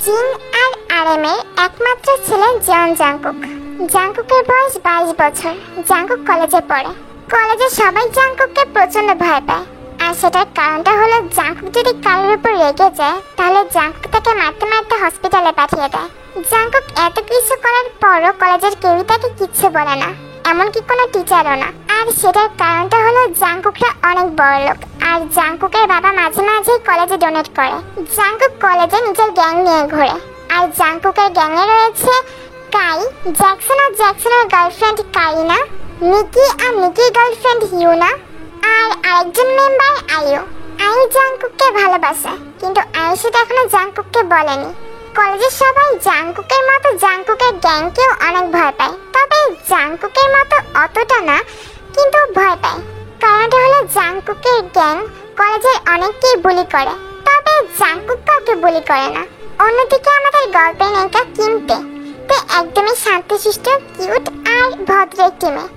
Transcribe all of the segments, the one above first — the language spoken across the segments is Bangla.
জিন আর আরএমের একমাত্র ছেলে জন জাংকুক। জাংকুকের বয়স 22 বছর। জাংকুক কলেজে পড়ে। কলেজে সবাই জাংকুককে প্রচন্ড ভয় পায়। আর সেটার কারণটা হলো জাংকুক যদি কারোর উপর রেগে যায় তাহলে জাংকুক তাকে মারতে মারতে হসপিটালে পাঠিয়ে দেয়। জাংকুক এত কিছু করার পরও কলেজের কেউই তাকে কিচ্ছু বলে না, এমনকি কোনো টিচারও না। আর সেটার কারণটা হলো জাংকুকরা অনেক বড় লোক, আর জাংকুকের বাবা মাঝে মাঝেই কলেজে ডোনেট করে। জাংকুক কলেজে নিজের গ্যাং নিয়ে ঘোরে। আর জাংকুকের গ্যাংয়ে রয়েছে কাই, জ্যাকসন আর জ্যাকসনের গার্লফ্রেন্ড কারিনা, নিকি আর নিকির গার্লফ্রেন্ড ইউনা, আর আরেকজন মেম্বার আয়ু। আয়ু জাংকুককে ভালোবাসে, কিন্তু আয়ু সেটা এখনো জাংকুককে বলেনি। কলেজের সবাই জাংকুকের মতো জাংকুকের গ্যাংকেও অনেক ভয় পায়, তবে জাংকুকের মতো অতটা না, কিন্তু ভয় পায়। কারণটা হলো জাংকুকের গ্যাং কলেজের অনেককেই বুলি করে, তবে জাংকুক কাউকে বুলি করে না। অন্যদিকে আমাদের গল্পের নায়িকা কিমতে, তে একদমই শান্তশিষ্ট, কিউট আর ভদ্র একটি মেয়ে।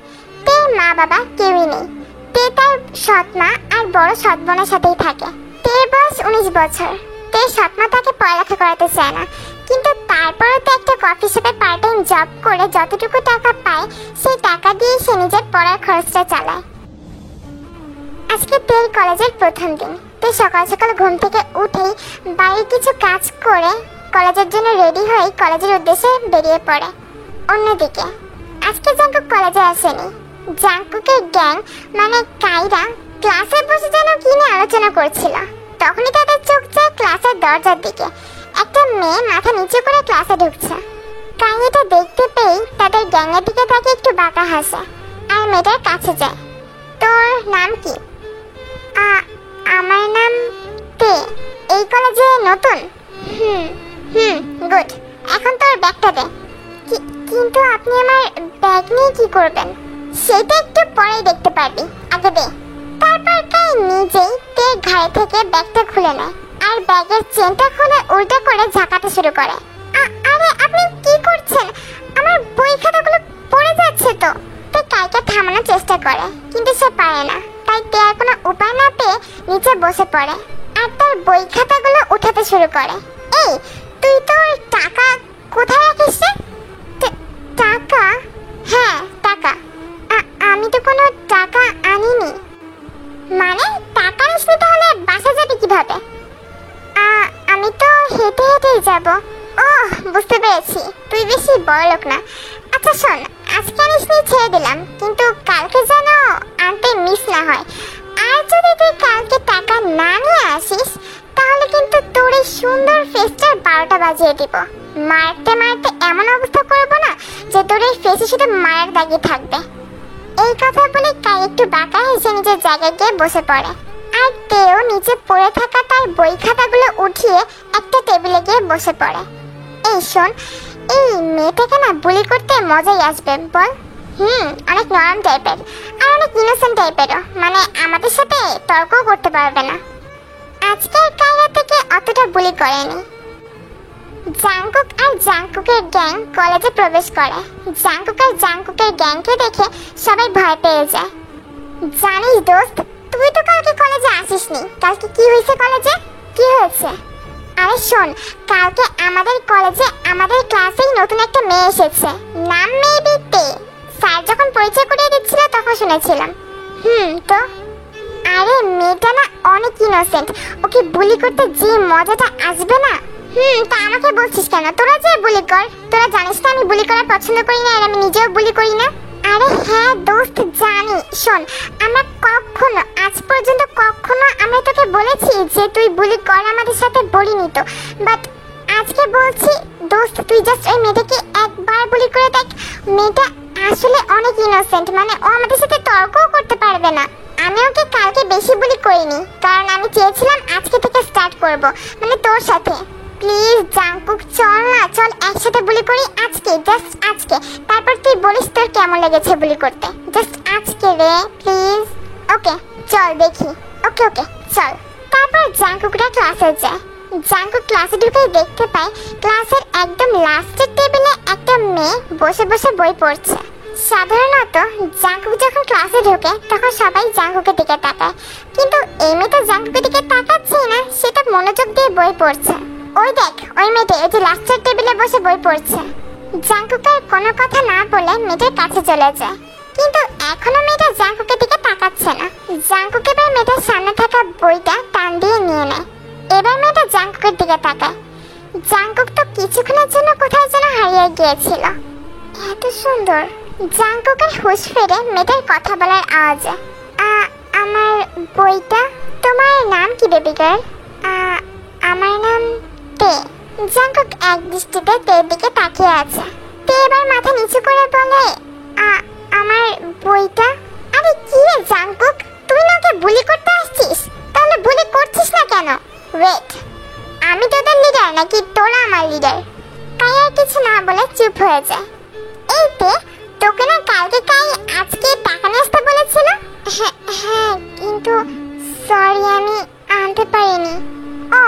তে মা বাবা কেউই নেই। তে তার সৎ মা আর বড় সৎ বোনের সাথেই থাকে। তের বয়স 19 বছর। তে সৎ মা তাকে পড়ালেখা করাতে চায় না, কিন্তু তারপরে তো একটা কফি শপে পার্ট টাইম জব করে যতটুকু টাকা পায় সেই টাকা দিয়ে সে নিজের পড়ার খরচটা চালায়। আজকে তের কলেজের প্রথম দিন। তে সকাল সকাল ঘুম থেকে উঠেই বাড়ির কিছু কাজ করে কলেজের জন্য রেডি হয়ে কলেজের উদ্দেশ্যে বেরিয়ে পড়ে। অন্যদিকে আজকে জাংকুক কলেজে আসেনি। জাংকুকের গ্যাং মানে কাইরা ক্লাসে বসে যেন কি নিয়ে আলোচনা করছিল। তখনই তাদের চোখ যায় ক্লাসের দরজার দিকে। একটা মেয়ে মাথা নিচু করে ক্লাসে ঢুকছে। কাই এটা দেখতে পেয়ে তাদের গ্যাংয়ের দিকে তাকে একটু বাঁকা হাসে আর মেয়েটার কাছে যায়। তোর নাম কি? আমার নাম তে। এই কলেজে নতুন? গুড। এখন তোর ব্যাগটা দে। কিন্তু আপনি আমার ব্যাগ নিয়ে কি করবেন? সেটা একটু পরেই দেখতে পারবি, আগে দে। তারপর কাই নিজেই তের ঘাড়ে থেকে ব্যাগটা খুলে নেয় আর ব্যাগের চেনটা খুলে উল্টো করে ঝাঁকাতে শুরু করে। আরে আপনি কি করছেন? আমার বই খাতাগুলো পড়ে যাচ্ছে তো। তে কাইকে থামানোর চেষ্টা করে, কিন্তু সে পারে না। তাই তে আর কোনো উপায় না পেয়ে নিচে বসে পড়ে আর তার বই খাতাগুলো উঠাতে শুরু করে। এই, তুই তোর টাকা কোথায় রাখিস রে? টাকা? হ্যাঁ টাকা। আমি তো কোনো টাকা আনিনি। মানে টাকা নিসনি তাহলে বাসা যাবে কিভাবে? আমি তো হেঁটে হেঁটেই যাব। ওহ, বুঝতে পেরেছি, তুই বেশি বড়লোক না। আচ্ছা শোন, আজকে নিসনি ছেড়ে দিলাম, কিন্তু কালকে যেন আনতে মিস না হয়। আর যদি তুই কালকে টাকা না নিয়ে আসিস তাহলে কিন্তু তোর এই সুন্দর ফেসটার 12টা বাজিয়ে দিব। মারতে মারতে এমন অবস্থা করবো না যে তোর এই ফেসে শুধু মায়ের দাগই থাকবে। এই কথা বলে কাই একটু বাঁকা হেসে নিজের জায়গায় গিয়ে বসে পড়ে। আর তেও নিচে পড়ে থাকা তার বই খাতাগুলো উঠিয়ে একটা টেবিলে গিয়ে বসে পড়ে। এই শোন, এই মেয়েটাকে না বুলি করতে মজাই আসবে বল। অনেক নরম টাইপের আর অনেক ইনোসেন্ট টাইপেরও, মানে আমাদের সাথে তর্কও করতে পারবে না। আজকের কায়রা থেকে অতটা বুলি করেনি। জাংকুক আর জাংকুকের গ্যাং কলেজে প্রবেশ করে। জাংকুক আর জাংকুকের গ্যাংকে দেখে সবাই ভয় পেয়ে যায়। জানিস দোস্ত, তুই তো কালকে কলেজে আসিসনি। কালকে কি হয়েছে কলেজে? কি হয়েছে? আরে শোন, কালকে আমাদের কলেজে আমাদের ক্লাসেই নতুন একটা মেয়ে এসেছে। নাম মেবি তে। স্যার যখন পরিচয় করিয়ে দিচ্ছিল তখন শুনেছিলাম। তো আরে মেয়েটা না অনেক ইনোসেন্ট। ওকে বুলি করতে যে মজাটা আসবে না। তা আমাকে বলছিস কেন? তোরা যে বুলি কর। তোরা জানিস না আমি বুলি করা পছন্দ করি না, আর আমি নিজেও বুলি করি না। আরে হ্যাঁ দোস্ত, জানি। শোন, আমরা কখনো আজ পর্যন্ত আমরা তোকে বলেছি যে তুই বুলি কর আমাদের সাথে, বলিনি তো। বাট আজকে বলছি দোস্ত, তুই জাস্ট ওই মেয়েটাকে একবার বুলি করে দেখ। মেয়েটা আসলে অনেক ইনোসেন্ট, মানে ও আমাদের সাথে তর্কও করতে পারবে না। আমি ওকে কালকে বেশি বুলি করিনি, কারণ আমি চেয়েছিলাম আজকে থেকে স্টার্ট করব, মানে তোর সাথে। প্লিজ জাংকুক, চল না, চল একসাথে বুলি করি আজকে, জাস্ট আজকে। তারপর তুই বলিস তোর কেমন লেগেছে বুলি করতে। জাস্ট আজকে রে, প্লিজ। ওকে চল দেখি। ওকে চল। তারপর জাংকুকরা ক্লাসে যায়। জাংকুক ক্লাসে ঢুকে দেখতে পায় ক্লাসের একদম লাস্টের টেবিলে একটা মেয়ে বসে বসে বই পড়ছে। সাধারণত জাংকুক যখন ক্লাসে ঢোকে তখন সবাই জাংকুকের দিকে তাকায়, কিন্তু এই মেয়েটা জাংকুকের দিকে তাকাচ্ছেই না, সেটা মনোযোগ দিয়ে বই পড়ছে। ওই দেখ, ওই মেয়েটা এই যে লাস্টের টেবিলে বসে বই পড়ছে। জাঙ্কুক আর কোনো কথা না বলে মেয়েটার কাছে চলে যায়, কিন্তু এখনো মেয়েটা জাঙ্কুকের দিকে তাকাচ্ছে না। জাঙ্কুক এবার মেয়েটার সামনে থাকা বইটা টান দিয়ে নিয়ে নেয়। এবার মেয়েটা জাঙ্কুকের দিকে তাকায়। জাঙ্কুক তো কিছুক্ষণের জন্য কোথায় যেন হারিয়ে গিয়েছিল। এত সুন্দর। জাঙ্কুকের হুঁশ ফেরে মেয়েটার কথা বলার আওয়াজে। আমার বইটা। তোমার নাম কি বেবি গার্ল? আমার নাম তে। জাঙ্কুক এক দৃষ্টিতে তের দিকে তাকিয়ে আছে। তে এবার মাথা নিচু করে বলে, আমার বইটা। আরে কি রে জাঙ্কুক, তুই না ওকে বুলি করতে আসছিস? তাহলে বুলি করছিস না কেন? ওয়েট, আমি তোদের লিডার নাকি তোরা আমার লিডার? তাই আর কিছু না বলে চুপ হয়ে যায়। এই তে, তোকে না কালকে আজকে টাকা নিয়ে আসতে বলেছিল? হ্যাঁ, কিন্তু সরি আমি আনতে পারিনি। ও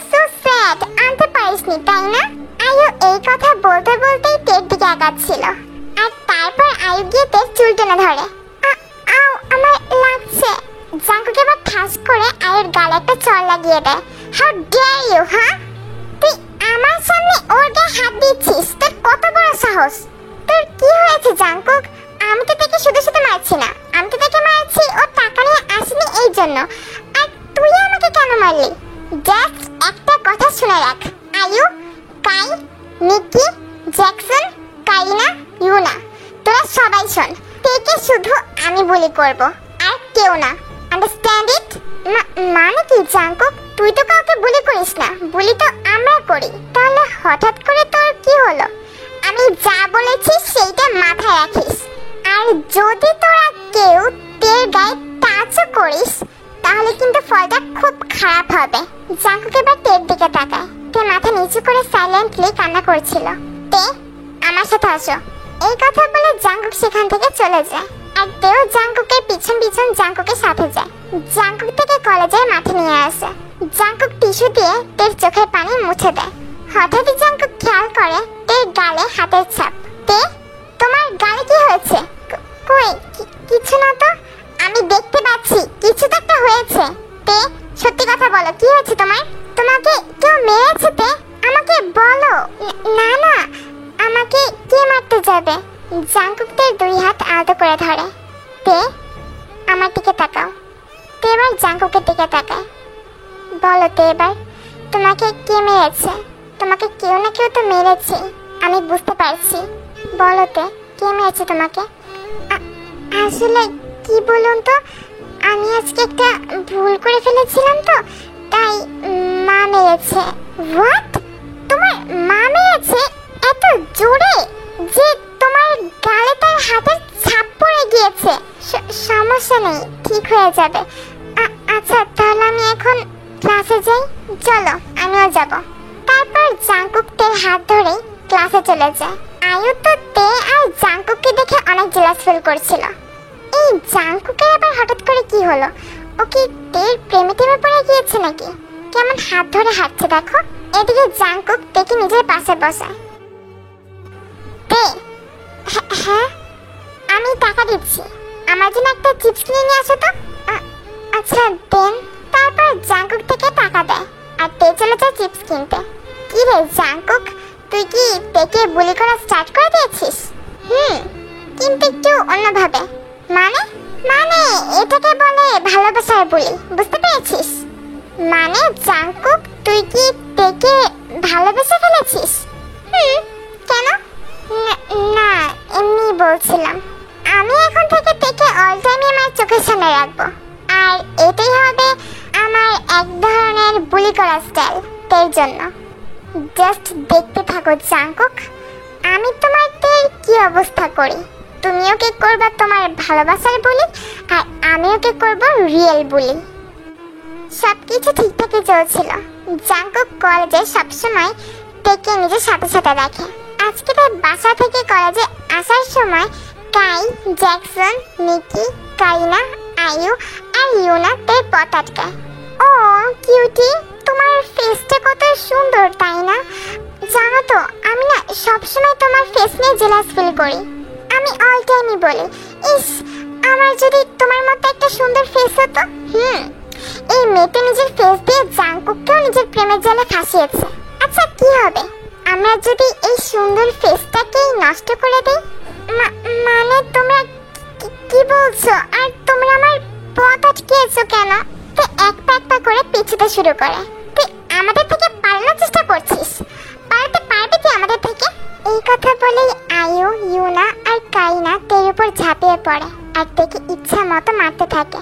সো স্যাড, আনতে পারিসনি তাই না? আয়ু এই কথা বলতে বলতেই তের দিকে আগাচ্ছিল, আর তারপর আয়ু গিয়ে তের চুল টেনে ধরে। আউ, আমার লাগছে। জাঙ্কুক এবার ঠাস করে আয়ুর গালে একটা চড় লাগিয়ে দেয়। হাউ ডেয়ার ইউ, হ্যাঁ? তুই আমার সামনে ওর গায়ে হাত দিচ্ছিস? তোর কত বড় সাহস! তোর কি হয়েছে জাঙ্কুক? আমি তো তাকে শুধু শুধু মারছি না, আমি তো তাকে মারছি ওর টাকা নিয়ে আসেনি এই জন্য। আর তুই আমাকে কেন মারলি? জাস্ট একটা কথা শুনে রাখ, আয়ু, কাই, নিকি, জ্যাকসন, কারিনা, ইউনা, তোরা সবাই শোন, থেকে শুধু আমি বুলি করব, আর কেউ না। Understand it? মানে কি জাঙ্কুক? তুই তো কাউকে বুলি করিস না, বুলি তো আমরা করি। তাহলে হঠাৎ করে তোর কি হলো? আমি যা বলেছি সেইটা মাথায় রাখিস। আর যদি তোরা কেউ তের গায়ে টাচও করিস তাহলে কিন্তু ফলটা খুব খারাপ হবে। জাঙ্কুক এবার তের দিকে তাকায়। তে মাথা নিচু করে সাইলেন্টলি কান্না করছিল। তে, আমার সাথে আসো। এই কথা বলে জাঙ্কুক সেখান থেকে চলে যায়, আর তেও জাঙ্কুকের পিছন পিছন জাঙ্কুকের সাথে যায়। জাঙ্কুক থেকে কলেজের মাঠে নিয়ে আসে। জাঙ্কুক টিস্যু দিয়ে তের চোখের পানি মুছে দেয়। হঠাৎই জাঙ্কুক খেয়াল করে তের গালে হাতের ছাপ। তে, তোমার গালে কি হয়েছে? কই, কিছু না তো। আমি দেখতে পাচ্ছি কিছু তো একটা হয়েছে। তে, সত্যি কথা বলো, কি হয়েছে তোমার? তোমাকে কেউ মেরেছে তে? আমাকে বলো। না না, আমাকে কে মারতে যাবে? জাঙ্কুক তের দুই হাত আলতো করে ধরে। তে, আমার দিকে তাকাও। তে এবার জাঙ্কুকের দিকে তাকায়। বলো তে এবার, তোমাকে কে মেরেছে? তোমাকে কেউ না কেউ তো মেরেছে, আমি বুঝতে পারছি। বলো তে, কে মেরেছে তোমাকে? আসলে কি বলুন তো, আমি আজকে একটা ভুল করে ফেলেছিলাম তো, তাই মা মেরেছে। হোয়াট? তোমার মা মেরেছে এত জোরে যে তোমার গালে তার হাতের ছাপ পড়ে গিয়েছে? সমস্যা নেই, ঠিক হয়ে যাবে। আচ্ছা তাহলে আমি এখন ক্লাসে যাই। চলো, আমিও যাব। তারপর জাঙ্কুক তের হাত ধরে ক্লাসে চলে যায়। আয়ু তো তে আর জাঙ্কুককে দেখে অনেক জেলাস ফিল করছিল। এই জাঙ্কুকের আবার হঠাৎ করে কি হলো? ও কি তের প্রেমে টেমে পড়ে গিয়েছে নাকি? কেমন হাত ধরে হাঁটছে দেখো। এদিকে জাঙ্কুক তেকে নিজের পাশে বসায়। তে, হ্যাঁ, আমি টাকা দিচ্ছি, আমার জন্য একটা চিপস কিনে নিয়ে আসো তো। আচ্ছা দেন। তারপর জাঙ্কুক থেকে টাকা দেয়, আর তে চলে যায় চিপস কিনতে। কি রে জাঙ্কুক, তুই কি তেকে বুলি করা স্টার্ট করে দিয়েছিস? কিন্তু একটু অন্যভাবে। মানে মানে এটাকে বলে ভালোবাসার বুলি, বুঝতে পেরেছিস? মানে জাঙ্কুক, তুই কি তেকে ভালোবেসে ফেলেছিস? কেন? না, এমনি বলছিলাম। আমি এখন থেকে তেকে অল টাইমই আমার চোখের সামনে রাখবো, আর এটাই হবে আমার এক ধরনের বুলি করা স্টাইল তের জন্য। জাস্ট দেখতে থাকো জাঙ্কুক, আমি তোমার তের কি অবস্থা করি। তুমি ওকে করবা তোমার ভালোবাসার বুলি, আর আমি ওকে করবো রিয়েল বুলি। সবকিছু ঠিকঠাকই চলছিল। জাঙ্কুক কলেজে সবসময় তেকে নিজের সাথে সাথে রাখে। আজকে তার বাসা থেকে কলেজে আসার সময় কাই, জ্যাকসন, নিকি, কারিনা, আয়ু আর ইউনা তের পথ আটকায়। ও কিউটি, তোমার ফেসটা কত সুন্দর তাই না? জানো তো, আমি না সবসময় তোমার ফেস নিয়ে জেলাস ফিল করি। আমি অল টাইমই বলি, ইস আমার যদি তোমার মতো একটা সুন্দর ফেস হতো। এই মেয়েটা নিজের ফেস দিয়ে জাঙ্কুককেও নিজের প্রেমের জালে ফাঁসিয়েছে। যদি এই সুন্দর ফেসটাকে নষ্ট করে দেই? মানে তোমরা কি বলছো? আর তোমরা আমার পথ আটকিয়েছো কেন? তুই এক পা করে পিছুতে শুরু করে। তুই আমাদের থেকে পালানোর চেষ্টা করছিস। পালাতে পারবি কি আমাদের থেকে? এই কথা বলেই আয়ু, ইউনা আর কাইনা তের উপর ঝাঁপিয়ে পড়ে আর তেকে ইচ্ছা মতো মারতে থাকে।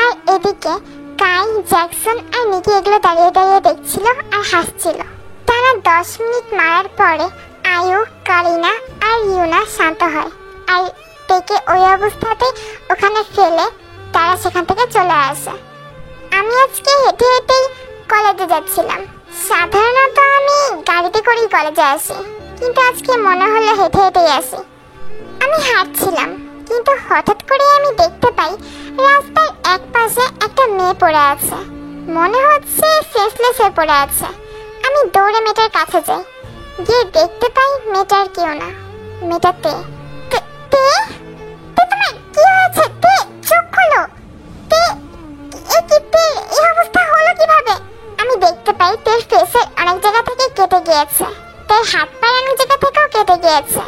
আর এদিকে কাই, জ্যাকসন আর নিকি এগুলো দাঁড়িয়ে দাঁড়িয়ে দেখছিল আর হাসছিল। টানা 10 মিনিট মারার পরে আয়ু, কারিনা আর ইউনা শান্ত হয় আর তেকে ওই অবস্থাতে ওখানে ফেলে তারা সেখান থেকে চলে আসে। আমি আজকে হেঁটে হেঁটেই কলেজে যাচ্ছিলাম। সাধারণত আমি গাড়িতে করেই কলেজে আসি, কিন্তু আজকে মনে হলো হেঁটে হেঁটেই আসি। আমি হাঁটছিলাম, কিন্তু হঠাৎ করে আমি দেখতে পাই রাস্তার এক পাশে একটা মেয়ে পড়ে আছে। মনে হচ্ছে সেন্সলেস হয়ে পড়ে আছে। আমি দৌড়ে মেয়েটার কাছে যাই, গিয়ে দেখতে পাই মেয়েটার কেউ না, মেয়েটা তে। তোমার কি হয়েছে? তে চোখ খোলো। তে এই অবস্থা হলো কিভাবে? আমি দেখতে পাই তের ফেসের অনেক জায়গা থেকে কেটে গিয়েছে, তার হাত পায়ের অনেক জায়গা থেকেও কেটে গিয়েছে,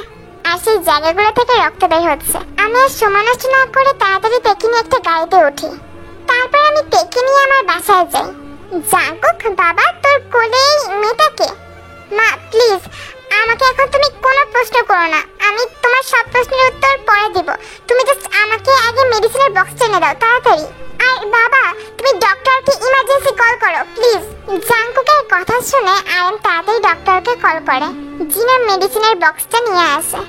আর সেই জায়গাগুলো থেকে রক্ত বের হচ্ছে। আমি আর সময় নষ্ট না করে তাড়াতাড়ি তেকে নিয়ে একটা গাড়িতে উঠি। তারপর আমি তেকে নিয়ে আমার বাসায় যাই। জাঙ্কুক, বাবা তোর কোলে মেয়েটাকে। মা প্লিজ, আমাকে এখন তুমি কোনো প্রশ্ন করো না, আমি তোমার সব প্রশ্নের উত্তর পরে দিব। তুমি জাস্ট আমাকে আগে মেডিসিনের বক্স এনে দাও তাড়াতাড়ি। আর বাবা, তুমি ডক্টরকে ইমার্জেন্সি কল করো প্লিজ। জাঙ্কুকের কথা শুনে আয়ান তাড়াতাড়ি ডক্টরকে কল করে। জিনের মেডিসিনের বক্সটা নিয়ে আসে।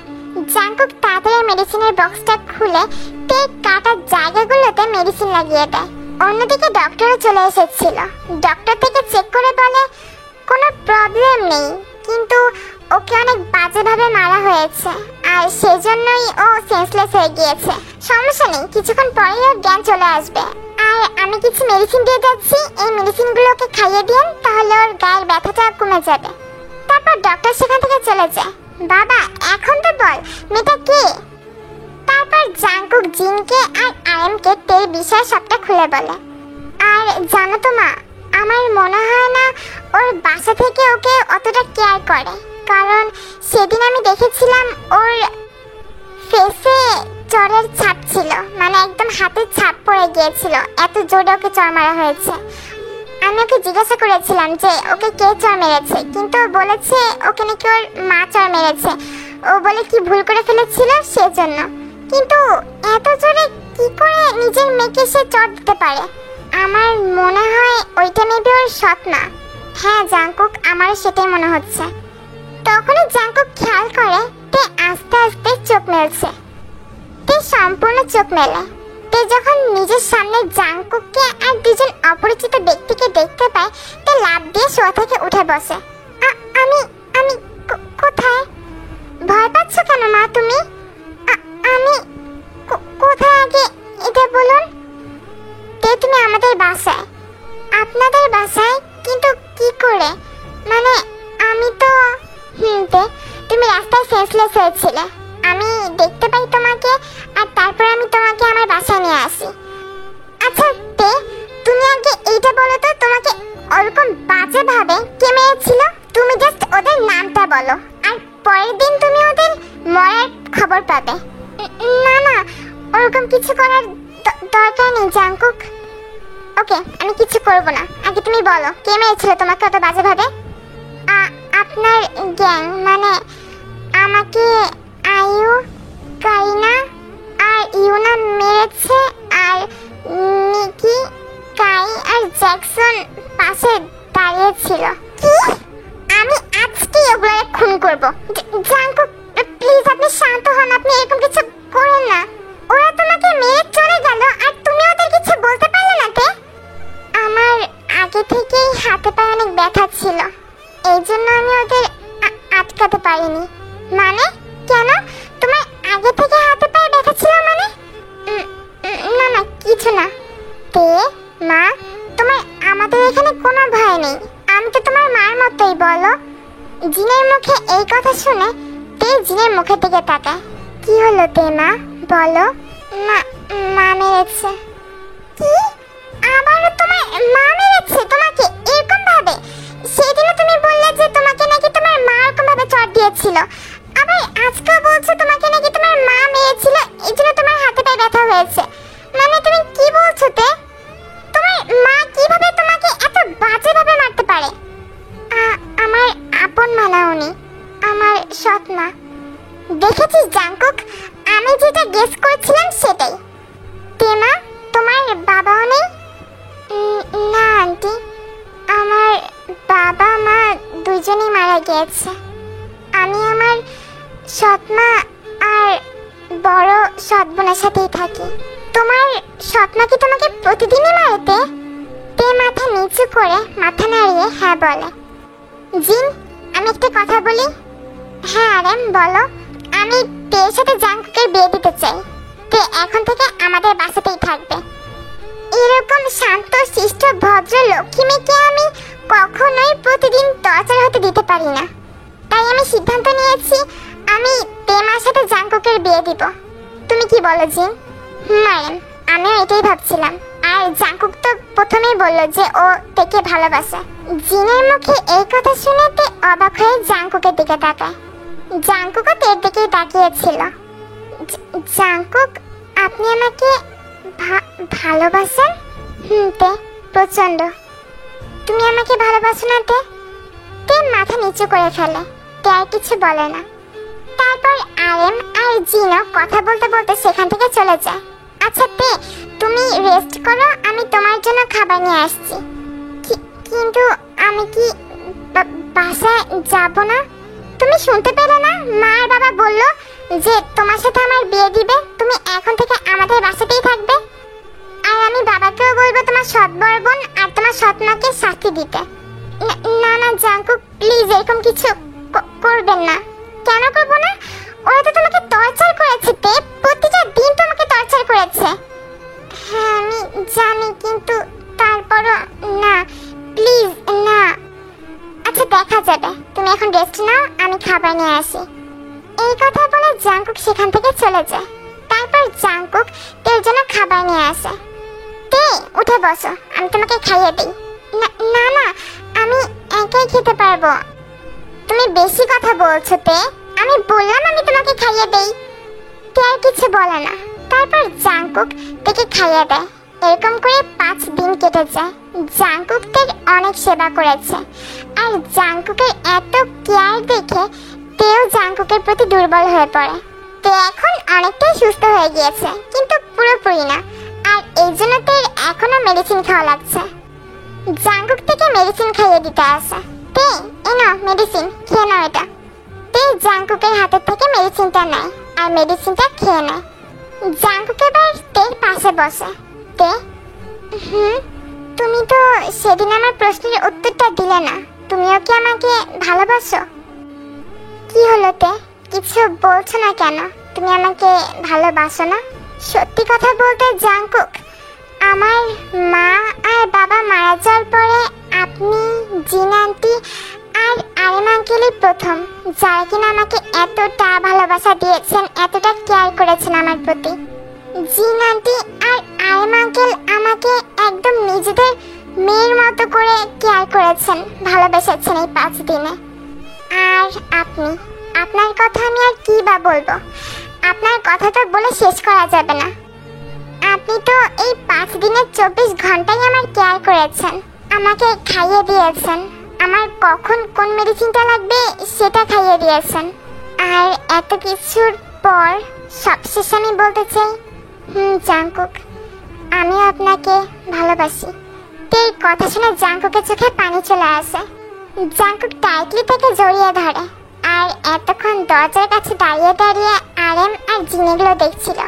জাঙ্কুক তাড়াতাড়ি মেডিসিনের বক্সটা খুলে তে কাটার জায়গাগুলোতে মেডিসিন লাগিয়ে দেয়। অন্যদিকে ডক্টরও চলে এসেছিল। ডক্টর থেকে চেক করে বলে কোনো প্রবলেম নেই, কিন্তু ওকে অনেক বাজেভাবে মারা হয়েছে আর সেজন্যই ও সেন্সলেস হয়ে গিয়েছে। সমস্যা নেই, কিছুক্ষণ পরেই ওর জ্ঞান চলে আসবে। আর আমি কিছু মেডিসিন দিয়ে যাচ্ছি, এই মেডিসিনগুলো ওকে খাইয়ে দিন, তাহলে ওর গায়ের ব্যথাটা কমে যাবে। তারপর ডক্টর সেখান থেকে চলে যায়। বাবা এখন তো বল মেয়েটা কে? তারপর জাঙ্কুক জিনকে আর আয়ানকে তের বিষয় সবটা খুলে বলে। আর জানো তো মা, আমার মনে হয় না ওর বাসা থেকে ওকে অতটা কেয়ার করে, কারণ সেদিন আমি দেখেছিলাম ওর ফেসে চড়ের ছাপ ছিল, মানে একদম হাতের ছাপ পড়ে গিয়েছিল, এত জোরে ওকে চড় মারা হয়েছে। আমি ওকে জিজ্ঞাসা করেছিলাম যে ওকে কে চড় মেরেছে, কিন্তু ও বলেছে ওকে নাকি ওর মা চড় মেরেছে। ও বলে কি ভুল করে ফেলেছিল সেজন্য, কিন্তু এত জোরে কি করে নিজের মেয়েকে সে চড় দিতে পারে? আমার মনে হয় ওইটা মেবি ওর সৎ মা। হ্যাঁ জাঙ্কুক, আমারও সেটাই মনে হচ্ছে। তখনই জাঙ্কুক খেয়াল করে তে আস্তে আস্তে চোখ মেলছে। তে সম্পূর্ণ চোখ মেলে। তে যখন নিজের সামনে জাঙ্কুককে আর দুজন অপরিচিত ব্যক্তিকে দেখতে পায়, তে লাফ দিয়ে শোয়া থেকে উঠে বসে। আমি আমি কোথায়? ভয় পাচ্ছ কেন মা তুমি? আমি কোথায় আগে এটা বলুন। তে তুমি আমাদের বাসায়। আপনাদের বাসায়? কিন্তু কি করে? মানে আমি তো তে তুমি রাস্তায় সেন্সলেস হয়েছিলে, আমি দেখতে পাই তোমাকে, আর তারপর আমি তোমাকে আমার বাসায় নিয়ে আসি। আচ্ছা তে, তুমি আগে এইটা বলো তো, তোমাকে ওরকম বাজে ভাবে কে মেরেছিল? তুমি জাস্ট ওদের নামটা বলো, আর পরের দিন তুমি ওদের মরার খবর পাবে। না না, ওরকম কিছু করার দরকার নেই জাঙ্কুক। ওকে, আমি কিছু করব না, আগে তুমি বলো কে মেরেছিল তোমাকে অত বাজে ভাবে? আপনার গ্যাং, মানে আমাকে আয়ু, কারিনা আর ইউনা মেরেছে, আর নিকি, কাই আর জ্যাকসন পাশে দাঁড়িয়েছিল। কি? আমি আজকে ওগুলো খুন করব। জাঙ্কুক প্লিজ, আপনি শান্ত হন, আপনি এরকম কিছু করেন না। ওরা তোমাকে মেরে চলে গেল আর তুমি ওদের কিছু বলতে পারলে না তে? আমার আগে থেকেই হাতে পায়ে অনেক ব্যথা ছিল, এই জন্য আমি ওদের আটকাতে পারিনি। মানে কেন? তোমার আগে থেকে হাতে পায়ে ব্যথা ছিল মানে? না না, কিছু না। তে মা, তোমার আমাদের এখানে কোনো ভয় নেই, আমি তো তোমার মার মতোই। বলো। জিনের মুখে এই কথা শুনে তে জিনের মুখের দিকে তাকায়। কি হলো তে মা, বলো। মা মেরেছে। কি? আবারও তোমার মা মেরেছে তোমাকে এরকম ভাবে? সেদিনও তুমি বললে যে তোমাকে নাকি তোমার মা এরকম ভাবে চড় গিয়েছে। আমি আমার সৎমা আর বড় সৎ বোনের সাথেই থাকি। তোমার সৎমা কি তোমাকে প্রতিদিনই মারতে? তে মাথা নিচু করে মাথা নাড়িয়ে হ্যাঁ বলে। জিন, আমি একটা কথা বলি। হ্যাঁ আরেম বলো। আমি তের সাথে জাঙ্কুকের বিয়ে দিতে চাই। তে এখন থেকে আমাদের বাসাতেই থাকবে। এরকম শান্ত শিষ্ট ভদ্র লক্ষ্মী মেয়েকে আমি কখনোই প্রতিদিন টর্চার হতে দিতে পারি না। তাই আমি সিদ্ধান্ত নিয়েছি আমি তেমার সাথে জাঙ্কুকের বিয়ে দিব। তুমি কি বলো জিন? আরেম, আমিও এটাই ভাবছিলাম। আর জাঙ্কুক তো প্রথমেই বলল যে ও তেকে ভালোবাসে। জিনের মুখে এই কথা শুনে তে অবাক হয়ে জাঙ্কুকের দিকে তাকায়। জাঙ্কুকও তের দিকেই তাকিয়েছিল। জাঙ্কুক, আপনি আমাকে ভালোবাসেন? তে, প্রচন্ড। তুমি আমাকে ভালোবাসো না তে? তে মাথা নিচু করে ফেলে। তে আর কিছু বলে না। তারপর আরেম আর জিনও কথা বলতে বলতে সেখান থেকে চলে যায়। আচ্ছা তে, তুমি রেস্ট করো, আমি তোমার জন্য খাবার নিয়ে আসছি। কিন্তু আমি কি বাসায় যাব না? তুমি শুনতে পেলে না? মা আর বাবা বলল যে তোমার সাথে আমার বিয়ে দিবে, তুমি এখন থেকে আমাদের বাসাতেই থাকবে। আর আমি বাবাকেও বলবো তোমার সৎ বড় বোন আর তোমার সৎ মাকে শাস্তি দিতে। না না জাঙ্কুক, প্লিজ এরকম কিছু করবেন না। কেন করবো না? ওরা তো তোমাকে টর্চার করেছে তে, প্রতিটা দিন তোমাকে টর্চার করেছে। হ্যাঁ আমি জানি, কিন্তু তারপরও না, প্লিজ না। আচ্ছা দেখা যাবে, তুমি এখন রেস্ট নাও, আমি খাবার নিয়ে আসি। এই কথা বলে জাঙ্কুক সেখান থেকে চলে যায়। তারপর জাঙ্কুক তের জন্য খাবার নিয়ে আসে। তে, উঠে বসো, আমি তোমাকে খাইয়ে দিই। না না, আমি একাই খেতে পারবো। তুমি বেশি কথা বলছো তে, আমি বললাম আমি তোমাকে খাইয়ে দেই। তে আর কিছু বলে না। তারপর জাঙ্কুক তেকে খাইয়ে দেয়। এরকম করে 5 দিন কেটে যায়। জাঙ্কুক তের অনেক সেবা করেছে। আর জাঙ্কুকের এত কেয়ার দেখে তেও জাঙ্কুকের প্রতি দুর্বল হয়ে পড়ে। তে এখন অনেকটাই সুস্থ হয়ে গিয়েছে, কিন্তু পুরোপুরি না। আর এই জন্য তের এখনো মেডিসিন খাওয়া লাগছে। জাঙ্কুক থেকে মেডিসিন খাইয়ে দিতে আসে। তে, এনো মেডিসিন, খেয়ে নাও এটা। তে জাঙ্কুকের হাতের থেকে মেডিসিনটা নেয় আর মেডিসিনটা খেয়ে নেয়। জাঙ্কুক এবার তের পাশে বসে। তে, তুমি তো সেদিন আমার প্রশ্নের উত্তরটা দিলে না। তুমিও কি আমাকে ভালোবাসো? কি হলো তে, কিছু বলছো না কেন? তুমি আমাকে ভালোবাসো না? সত্যি কথা বলতে জাঙ্কুক, আমার মা আর বাবা মারা যাওয়ার পরে আপনি, জিন আন্টি আর আরেম আঙ্কেলই প্রথম যারা কিনা আমাকে এতটা ভালোবাসা দিয়েছেন, এতটা কেয়ার করেছেন আমার প্রতি। জিন আন্টি আর আরেম আঙ্কেল আমাকে একদম নিজেদের মেয়ের মতো করে কেয়ার করেছেন, ভালোবেসেছেন এই 5 দিনে। আর আপনি, আপনার কথা আমি আর কি বা বলবো? আপনার কথা তো বলে শেষ করা যাবে না। আপনি তো এই 5 দিনের 24 ঘন্টাই আমার কেয়ার করেছেন, আমাকে খাইয়ে দিয়েছেন, আমার কখন কোন মেডিসিনটা লাগবে সেটা খাইয়ে দিয়েছেন। আর এত কিছুর পর সবশেষে আমি বলতে চাই, জাঙ্কুক, আমিও আপনাকে ভালোবাসি। এই কথা শুনে জাঙ্কুকের চোখে পানি চলে আসে। জাঙ্কুক টাইটলি থেকে জড়িয়ে ধরে। আর এতক্ষণ দরজার কাছে দাঁড়িয়ে দাঁড়িয়ে আরেম আর জিনেগুলো দেখছিল।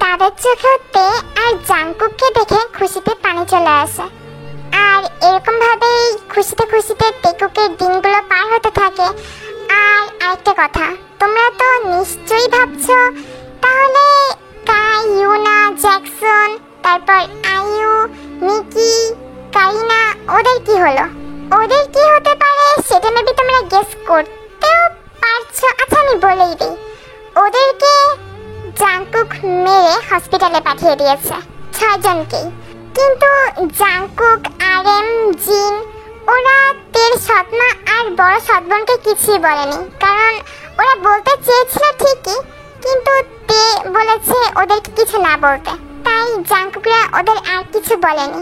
তাদের চোখেও তে আর জাঙ্কুককে দেখে খুশিতে পানি চলে আসে। আর এরকম ভাবেই খুশিতে খুশিতে টেকুকের দিনগুলো পার হতে থাকে। আর আরেকটা কথা, তোমরা তো নিশ্চয়ই ভাবছো তাহলে কাই, ইউনা, জ্যাকসন, তারপর আয়ু, মিকি, কারিনা, ওদের কি হলো? ওদের কি হতে পারে সেটা মেবি তোমরা গেস করতেও পারছো। আচ্ছা আমি বলেই দিই, ওদেরকে জাঙ্কুক মেরে হসপিটালে পাঠিয়ে দিয়েছে 6 জনকেই। কিন্তু জাঙ্কুক, আরেম, জিন ওরা তের সৎমা আর বড় সৎবোনকে কিছুই বলেনি, কারণ ওরা বলতে চেয়েছিল ঠিকই, কিন্তু তে বলেছে ওদেরকে কিছু না বলতে, তাই জাঙ্কুকরা ওদের আর কিছু বলেনি।